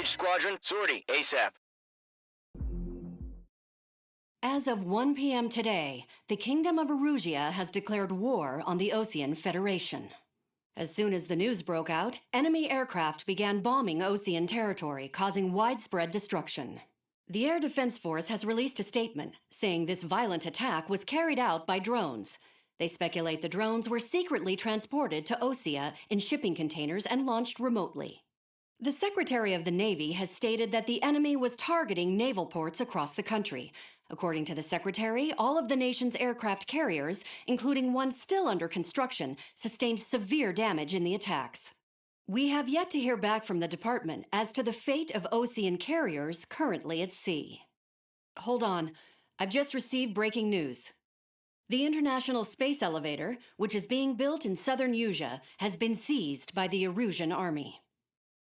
Squadron, sortie, ASAP. As of 1 p.m. today, the Kingdom of Erusea has declared war on the Osean Federation. As soon as the news broke out, enemy aircraft began bombing Osean territory, causing widespread destruction. The Air Defense Force has released a statement saying this violent attack was carried out by drones. They speculate the drones were secretly transported to Osea in shipping containers and launched remotely. The Secretary of the Navy has stated that the enemy was targeting naval ports across the country. According to the Secretary, all of the nation's aircraft carriers, including one still under construction, sustained severe damage in the attacks. We have yet to hear back from the department as to the fate of Osean carriers currently at sea. Hold on, I've just received breaking news. The International Space Elevator, which is being built in southern Usea, has been seized by the Erusian army.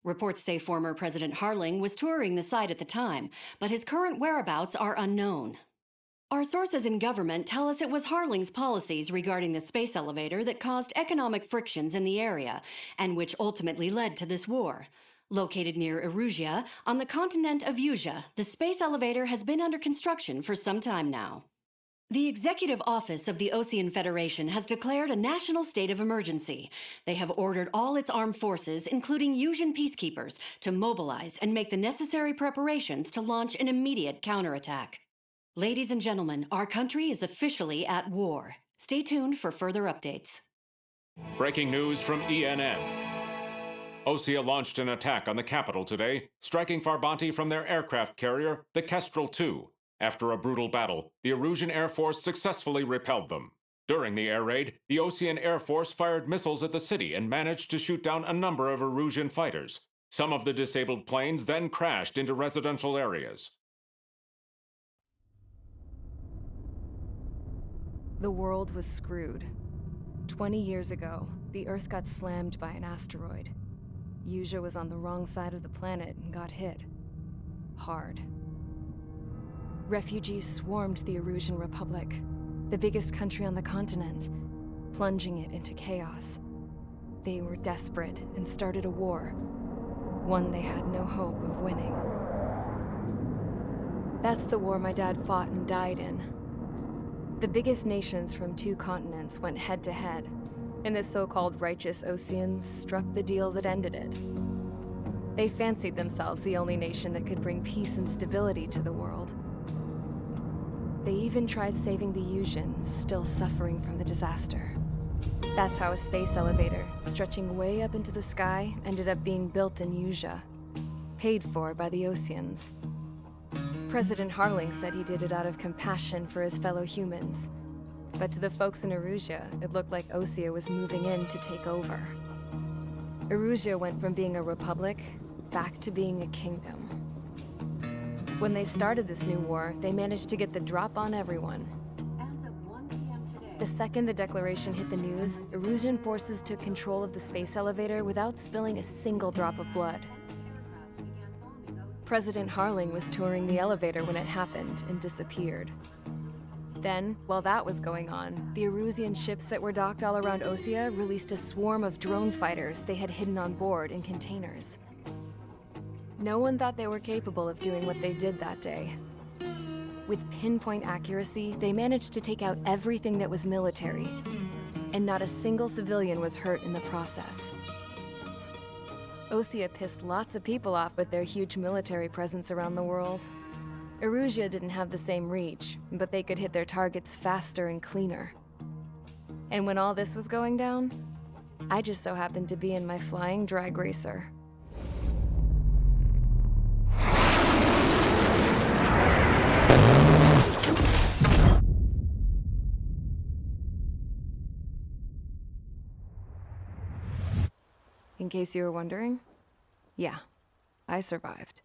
Reports say former President Harling was touring the site at the time, but his current whereabouts are unknown. Our sources in government tell us it was Harling's policies regarding the space elevator that caused economic frictions in the area, and which ultimately led to this war. Located near Erusea, on the continent of Usea, the space elevator has been under construction for some time now. The Executive Office of the Osean Federation has declared a national state of emergency. They have ordered all its armed forces, including Usean peacekeepers, to mobilize and make the necessary preparations to launch an immediate counterattack. Ladies and gentlemen, our country is officially at war. Stay tuned for further updates. Breaking news from ENN. Osea launched an attack on the capital today, striking Farbanti from their aircraft carrier, the Kestrel II. After a brutal battle, the Erusian Air Force successfully repelled them. During the air raid, the Osean Air Force fired missiles at the city and managed to shoot down a number of Erusian fighters. Some of the disabled planes then crashed into residential areas. The world was screwed. 20 years ago, the Earth got slammed by an asteroid. Usea was on the wrong side of the planet and got hit. Hard. Refugees swarmed the Erusian Republic, the biggest country on the continent, plunging it into chaos. They were desperate and started a war, one they had no hope of winning. That's the war my dad fought and died in. The biggest nations from 2 continents went head-to-head, and the so-called righteous Oseans struck the deal that ended it. They fancied themselves the only nation that could bring peace and stability to the world. They even tried saving the Useans, still suffering from the disaster. That's how a space elevator, stretching way up into the sky, ended up being built in Usea, paid for by the Oseans. President Harling said he did it out of compassion for his fellow humans. But to the folks in Erusea, it looked like Osea was moving in to take over. Erusea went from being a republic back to being a kingdom. When they started this new war, they managed to get the drop on everyone. As of 1 p.m. today, The second the declaration hit the news, Erusian forces took control of the space elevator without spilling a single drop of blood. President Harling was touring the elevator when it happened and disappeared. Then, while that was going on, the Erusian ships that were docked all around Osea released a swarm of drone fighters they had hidden on board in containers. No one thought they were capable of doing what they did that day. With pinpoint accuracy, they managed to take out everything that was military, and not a single civilian was hurt in the process. Osea pissed lots of people off with their huge military presence around the world. Erusea didn't have the same reach, but they could hit their targets faster and cleaner. And when all this was going down, I just so happened to be in my flying drag racer. In case you were wondering, yeah, I survived.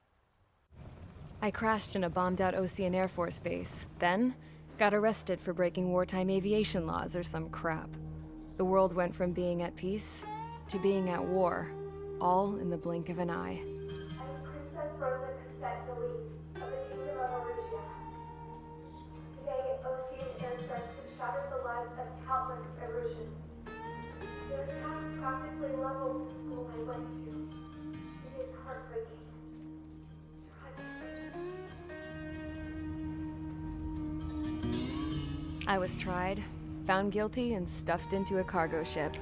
I crashed in a bombed-out Osean Air Force base, then got arrested for breaking wartime aviation laws or some crap. The world went from being at peace to being at war, all in the blink of an eye. I am Princess Rosa Cassette Delete of the Kingdom of Erusea. Today, Osean airstrikes have shattered the lives of countless Erusians. Their attacks practically leveled the school I went to. It is heartbreaking. I was tried, found guilty, and stuffed into a cargo ship.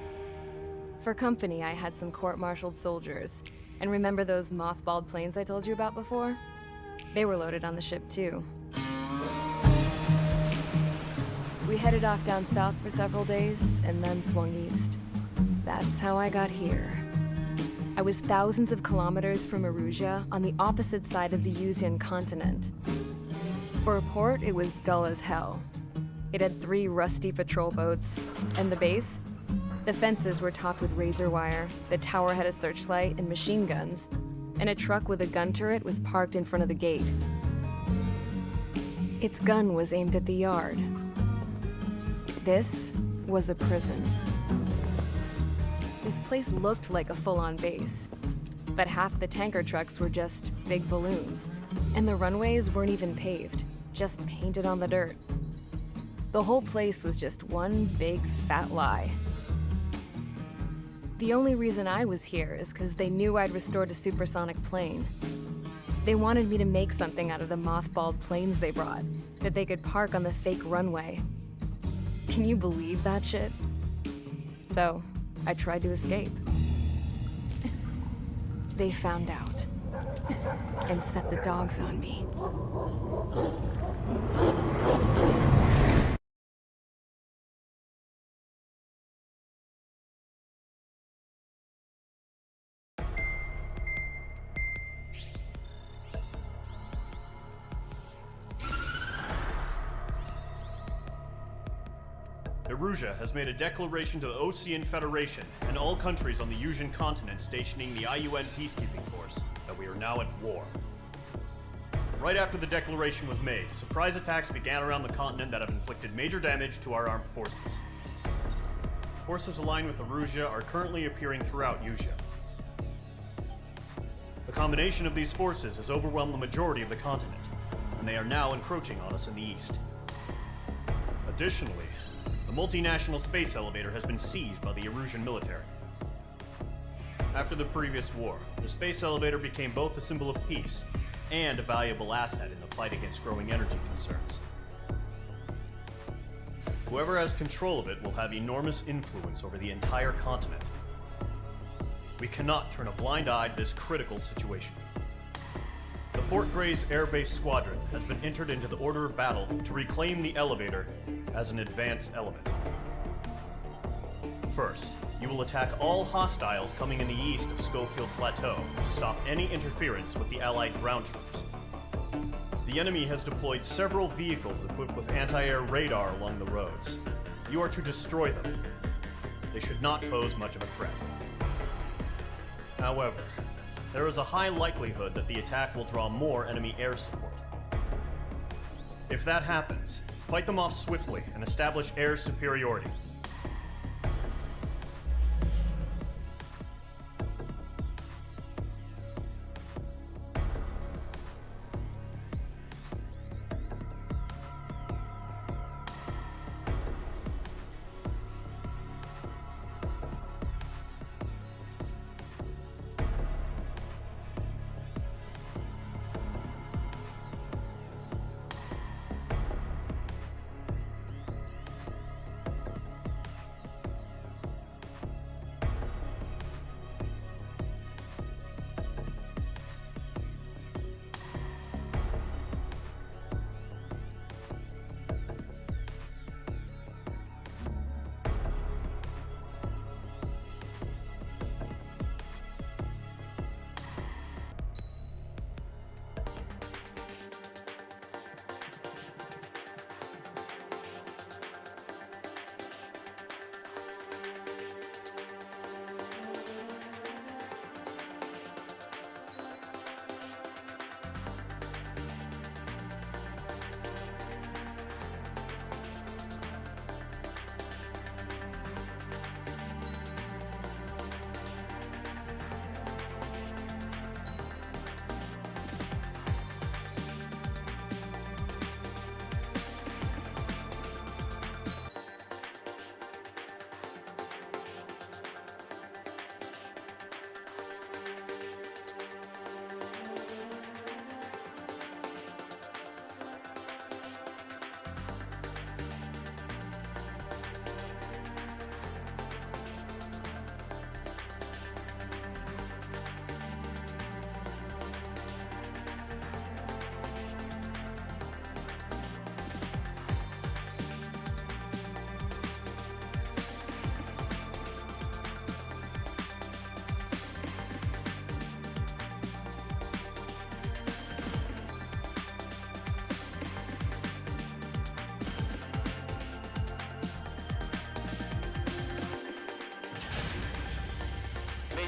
For company, I had some court-martialed soldiers. And remember those mothballed planes I told you about before? They were loaded on the ship too. We headed off down south for several days, and then swung east. That's how I got here. I was thousands of kilometers from Erusea, on the opposite side of the Usian continent. For a port, it was dull as hell. It had 3 rusty patrol boats, and the base? The fences were topped with razor wire, the tower had a searchlight and machine guns, and a truck with a gun turret was parked in front of the gate. Its gun was aimed at the yard. This was a prison. This place looked like a full-on base, but half the tanker trucks were just big balloons, and the runways weren't even paved, just painted on the dirt. The whole place was just one big fat lie. The only reason I was here is because they knew I'd restored a supersonic plane. They wanted me to make something out of the mothballed planes they brought, that they could park on the fake runway. Can you believe that shit? So, I tried to escape. They found out, and set the dogs on me. Erusea has made a declaration to the Ocean Federation and all countries on the Usian continent stationing the IUN peacekeeping force that we are now at war. Right after the declaration was made, surprise attacks began around the continent that have inflicted major damage to our armed forces. Forces aligned with Erusea are currently appearing throughout Usea. The combination of these forces has overwhelmed the majority of the continent, and they are now encroaching on us in the east. Additionally, the multinational space elevator has been seized by the Erusian military. After the previous war, the space elevator became both a symbol of peace and a valuable asset in the fight against growing energy concerns. Whoever has control of it will have enormous influence over the entire continent. We cannot turn a blind eye to this critical situation. The Fort Gray's Air Base Squadron has been entered into the order of battle to reclaim the elevator as an advance element. First, you will attack all hostiles coming in the east of Schofield Plateau to stop any interference with the Allied ground troops. The enemy has deployed several vehicles equipped with anti-air radar along the roads. You are to destroy them. They should not pose much of a threat. However, there is a high likelihood that the attack will draw more enemy air support. If that happens, fight them off swiftly and establish air superiority.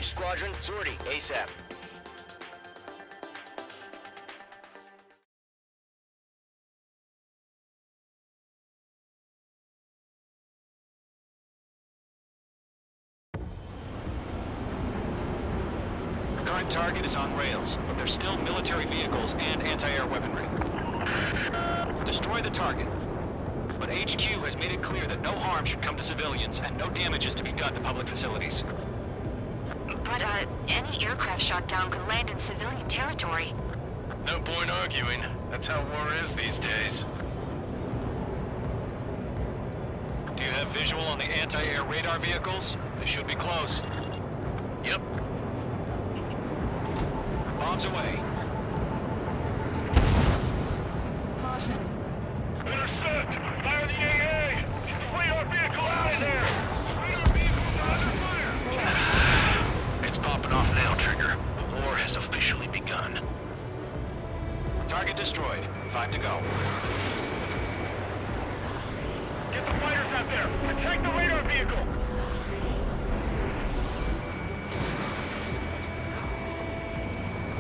Each squadron, sortie ASAP. Current target is on rails, but there's still military vehicles and anti-air weaponry. Destroy the target. But HQ has made it clear that no harm should come to civilians and no damage is to be done to public facilities. But, any aircraft shot down could land in civilian territory. No point arguing. That's how war is these days. Do you have visual on the anti-air radar vehicles? They should be close. Yep. Bombs away. Intercept! Fire the AA! Get the radar vehicle out of there! Radar vehicle under fire! It's popping off now, Trigger. The war has officially begun. Target destroyed. 5 to go. Get the fighters out there! Protect the radar vehicle!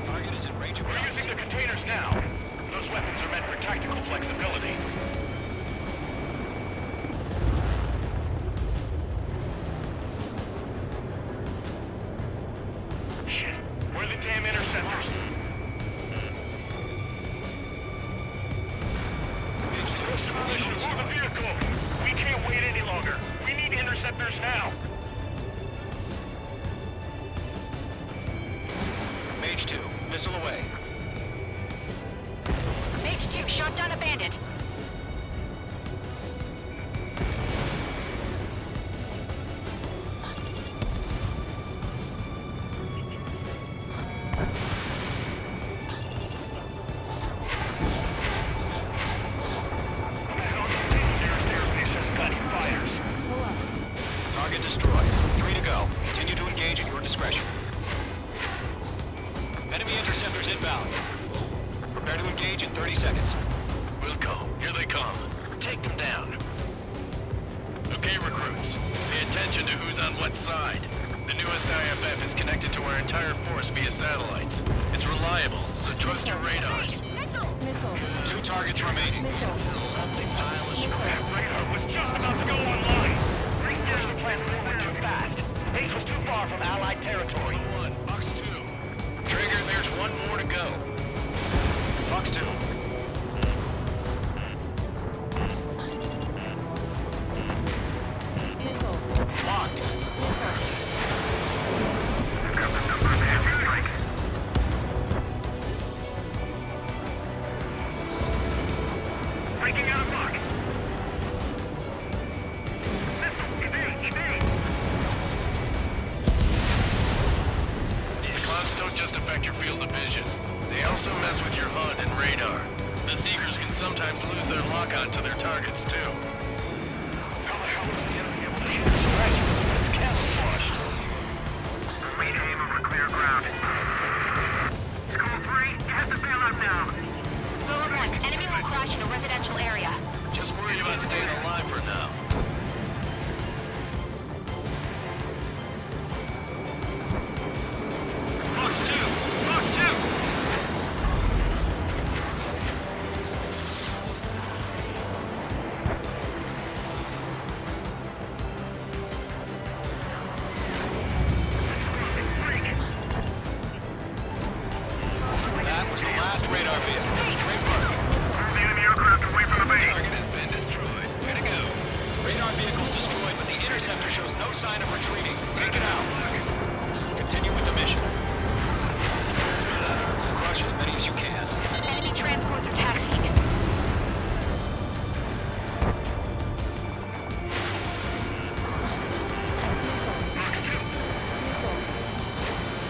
Target is in range of We're using the containers now. Those weapons are meant for tactical flexibility. Shit. Where are the damn interceptors? For the vehicle! We can't wait any longer. We need interceptors now. Mage 2, missile away. Mage 2 shot down a bandit. Target destroyed. 3 to go. Continue to engage at your discretion. Enemy interceptors inbound. Prepare to engage in 30 seconds. We'll go. Here they come. Take them down. Okay, recruits. Pay attention to who's on what side. The newest IFF is connected to our entire force via satellites. It's reliable, so trust your radars. 2 targets remaining. That radar was just about to go online. Research the plan forward too fast. Base was too far from Allied territory. Box 2. Trigger, there's one more to go. Fox 2. Locked. Breaking out of lock. The clouds don't just affect your field of vision. They also mess with your HUD and radar. The Seekers can sometimes lose their lock-on to their targets, too. How the hell was the enemy able to hit this right? It's camouflage. Lead aim over clear ground. School 3, has the bailout now. Lower 1, enemy will crash in a residential area. Just worried about staying alive for now. Fox 2! Fox 2! That was the last radar vehicle. Great work. The enemy aircraft away from the base. Target has been destroyed. Way to go. Radar vehicle's destroyed, but the interceptor shows no sign of retreating. Take it out. Continue with the mission. Crush as many as you can. Enemy transports are taxiing.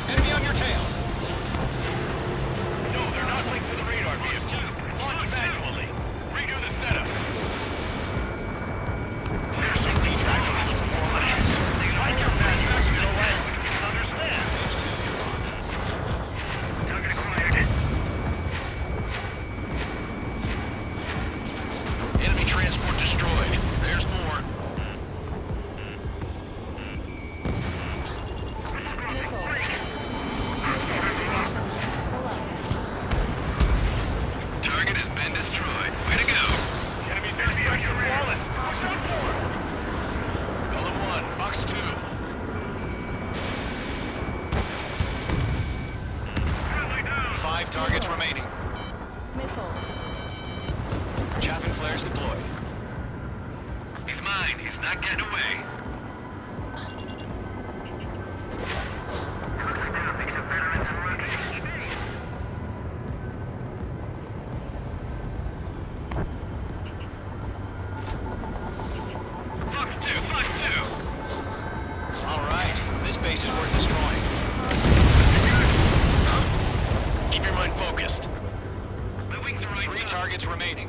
Enemy on your tail. No, they're not linked to the radar vehicle. Launch manually. Redo the setup. There's some detractors before us. They like your manufactured language we can understand. Mage 2, you're on. targets remaining. Missile. Chaff and flares deployed. He's mine. He's not getting away. All right, this base is worth destroying. Keep your mind focused. 3 targets remaining.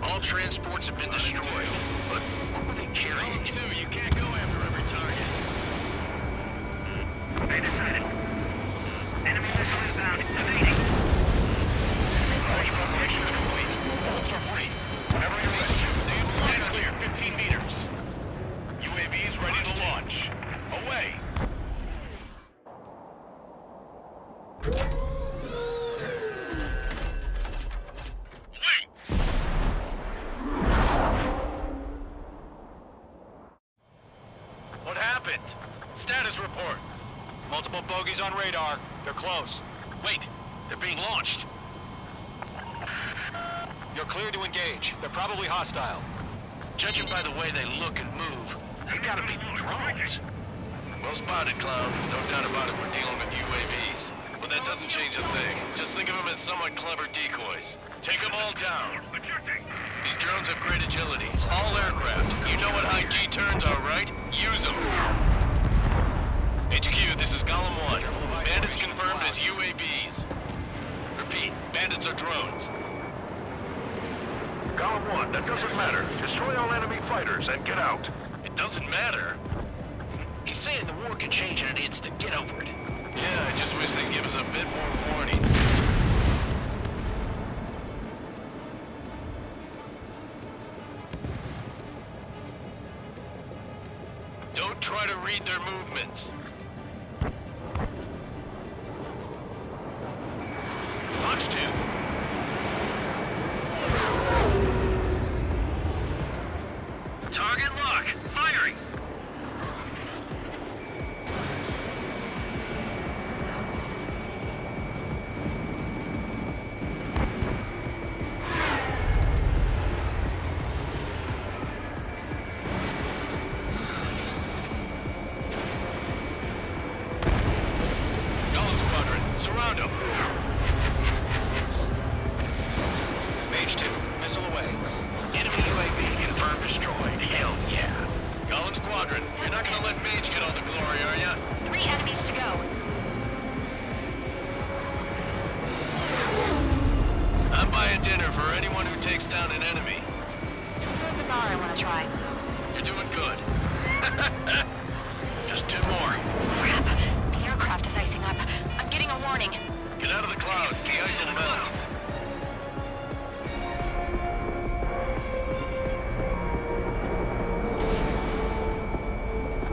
All transports have been destroyed. But what were they carrying? You can't go after every target. They decided. Enemy missile inbound. Evading. Operation is complete. Bolts are free. Whenever you're ready. Stand clear. 15 meters. UAVs ready to launch. Away. What happened? Status report. Multiple bogies on radar. They're close. Wait, they're being launched. You're clear to engage. They're probably hostile. Judging by the way they look and move, they gotta be drones. Well spotted, Clown. No doubt about it, we're dealing with UAVs. But that doesn't change a thing. Just think of them as somewhat clever decoys. Take them all down. These drones have great agility. All aircraft. You know what high G turns are, right? Use them. HQ, this is Golem 1. Bandits confirmed as UAVs. Repeat, bandits are drones. Golem 1, that doesn't matter. Destroy all enemy fighters and get out. It doesn't matter? He's saying the war can change in an instant. Get over it. Yeah, I just wish they'd give us a bit more warning. Don't try to read their movements. Fox 2. Target lock. Firing. Surround him. Mage 2, missile away. Enemy UAV confirmed destroyed. Hell yeah. Golem Squadron, you're not gonna let Mage get all the glory, are ya? 3 enemies to go. I'm buying dinner for anyone who takes down an enemy. There's a bar I want to try. You're doing good. Just 2 more. Crap. The aircraft is icing up. I'm getting a warning. Get out of the clouds. The ice will melt.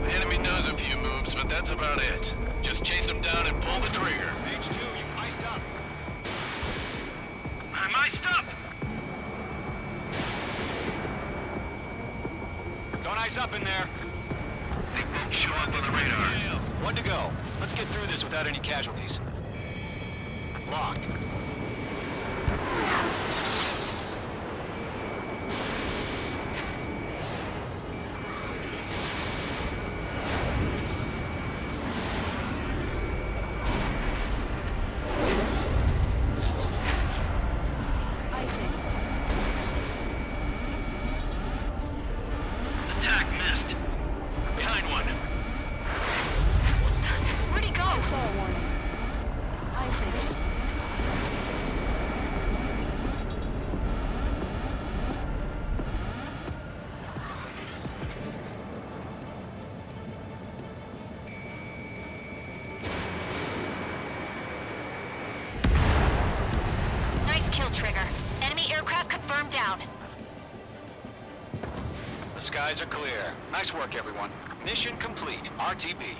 The enemy knows a few moves, but that's about it. Just chase them down and pull the trigger. Mage 2, you've iced up. I'm iced up! Don't ice up in there. They won't show up on the radar. 1 to go. Let's get through this without any casualties. Locked. Attack missed. Behind one. Where'd he go? Nice kill, Trigger. Enemy aircraft confirmed down. The skies are clear. Nice work, everyone. Mission complete. RTB.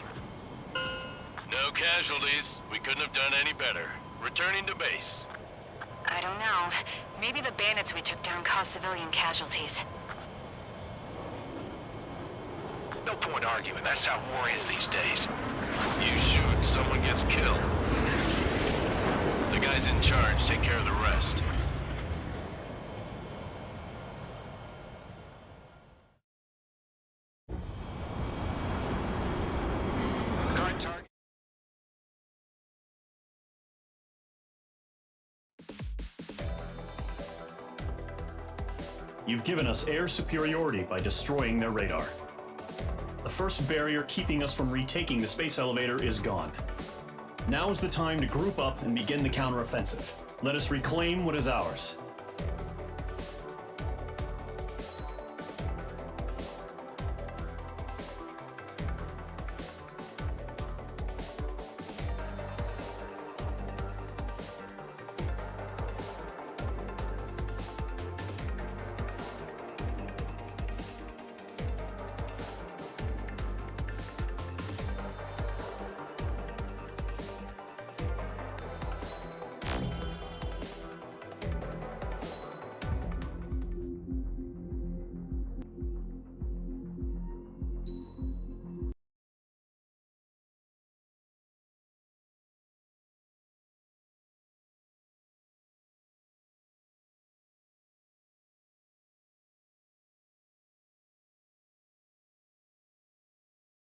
No casualties. We couldn't have done any better. Returning to base. I don't know. Maybe the bandits we took down caused civilian casualties. No point arguing. That's how war is these days. You shoot, someone gets killed. The the guys in charge take care of the rest. Current target. You've given us air superiority by destroying their radar. The first barrier keeping us from retaking the space elevator is gone. Now is the time to group up and begin the counteroffensive. Let us reclaim what is ours.